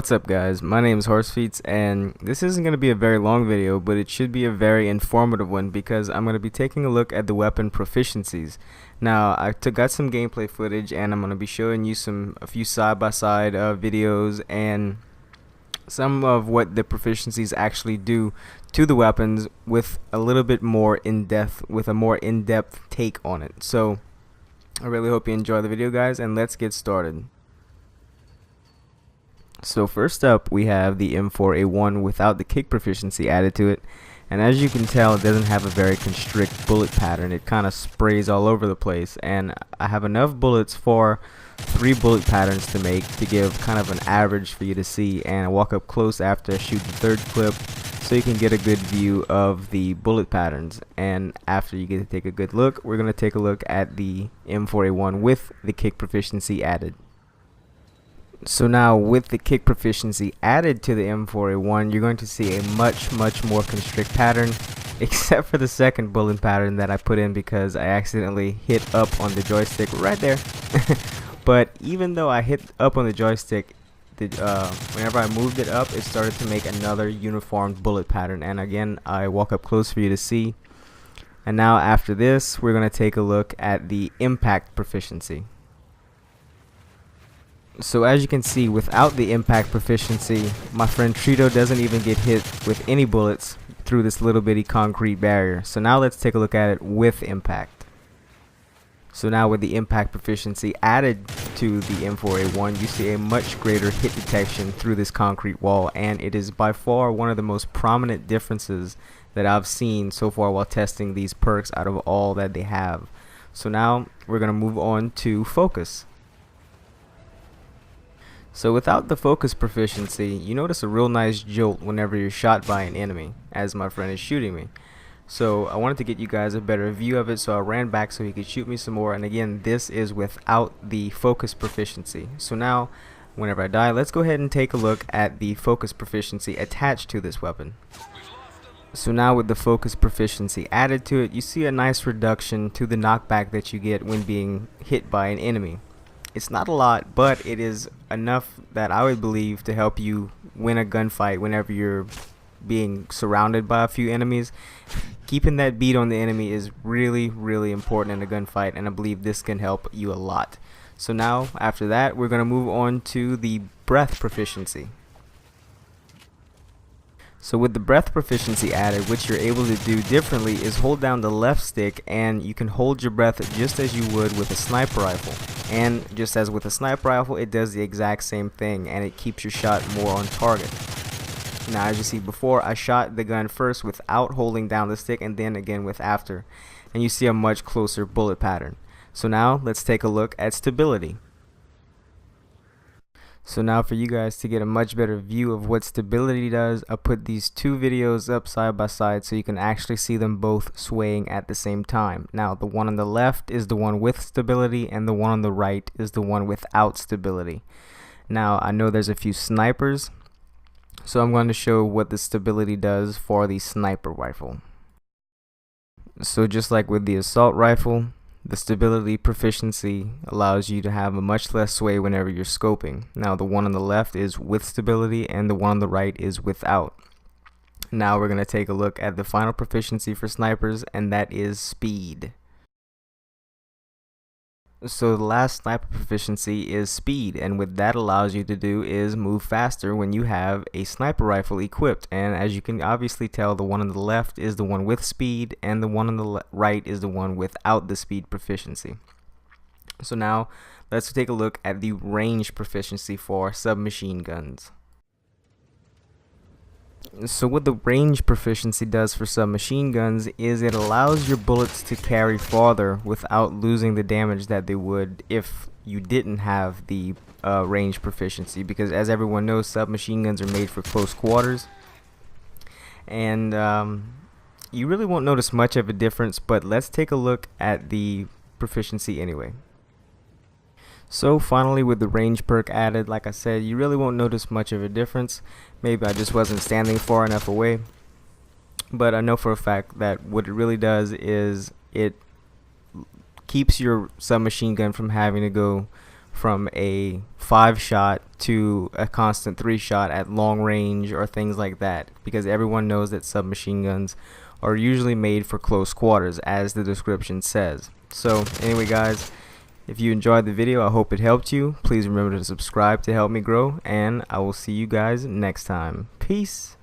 What's up guys, my name is HorsefeetsGaming and this isn't going to be a very long video, but it should be a very informative one because I'm going to be taking a look at the weapon proficiencies. Now I got some gameplay footage and I'm going to be showing you a few side-by-side videos and some of what the proficiencies actually do to the weapons with a little bit more in-depth take on it. So I really hope you enjoy the video guys, and let's get started. So first up we have the M4A1 without the kick proficiency added to it, and as you can tell it doesn't have a very constrict bullet pattern. It kind of sprays all over the place, and I have enough bullets for 3 bullet patterns to make to give kind of an average for you to see, and I walk up close after I shoot the third clip so you can get a good view of the bullet patterns. And after you get to take a good look, we're going to take a look at the M4A1 with the kick proficiency added. So now with the kick proficiency added to the M4A1, you're going to see a much more constrict pattern, except for the second bullet pattern that I put in because I accidentally hit up on the joystick right there. But even though I hit up on the joystick, whenever I moved it up, it started to make another uniformed bullet pattern, and again I walk up close for you to see. And now after this we're going to take a look at the impact proficiency. So as you can see, without the impact proficiency, my friend Trito doesn't even get hit with any bullets through this little bitty concrete barrier. So now let's take a look at it with impact. So now with the impact proficiency added to the M4A1, you see a much greater hit detection through this concrete wall, and it is by far one of the most prominent differences that I've seen so far while testing these perks out of all that they have. So now we're going to move on to focus. So without the focus proficiency, you notice a real nice jolt whenever you're shot by an enemy, as my friend is shooting me. So I wanted to get you guys a better view of it, so I ran back so he could shoot me some more, and again this is without the focus proficiency. So now whenever I die, let's go ahead and take a look at the focus proficiency attached to this weapon. So now with the focus proficiency added to it, you see a nice reduction to the knockback that you get when being hit by an enemy. It's not a lot, but it is enough that I would believe to help you win a gunfight whenever you're being surrounded by a few enemies. Keeping that beat on the enemy is really important in a gunfight, and I believe this can help you a lot. So now after that we're going to move on to the breath proficiency. So with the breath proficiency added, what you're able to do differently is hold down the left stick and you can hold your breath just as you would with a sniper rifle. And just as with a sniper rifle, it does the exact same thing, and it keeps your shot more on target. Now as you see before, I shot the gun first without holding down the stick and then again with after, and you see a much closer bullet pattern. So now let's take a look at stability. So now for you guys to get a much better view of what stability does, I put these 2 videos up side by side so you can actually see them both swaying at the same time. Now the one on the left is the one with stability, and the one on the right is the one without stability. Now I know there's a few snipers, so I'm going to show what the stability does for the sniper rifle. So just like with the assault rifle, the stability proficiency allows you to have a much less sway whenever you're scoping. Now the one on the left is with stability and the one on the right is without. Now we're going to take a look at the final proficiency for snipers, and that is speed. So the last sniper proficiency is speed, and what that allows you to do is move faster when you have a sniper rifle equipped. And as you can obviously tell, the one on the left is the one with speed and the one on the right is the one without the speed proficiency. So now let's take a look at the range proficiency for submachine guns. So what the range proficiency does for submachine guns is it allows your bullets to carry farther without losing the damage that they would if you didn't have the range proficiency, because as everyone knows, submachine guns are made for close quarters, and you really won't notice much of a difference, but let's take a look at the proficiency anyway. So finally, with the range perk added, like I said, you really won't notice much of a difference. Maybe I just wasn't standing far enough away, but I know for a fact that what it really does is it keeps your submachine gun from having to go from a 5-shot to a constant 3-shot at long range or things like that, because everyone knows that submachine guns are usually made for close quarters, as the description says. So anyway guys, if you enjoyed the video, I hope it helped you. Please remember to subscribe to help me grow, and I will see you guys next time. Peace.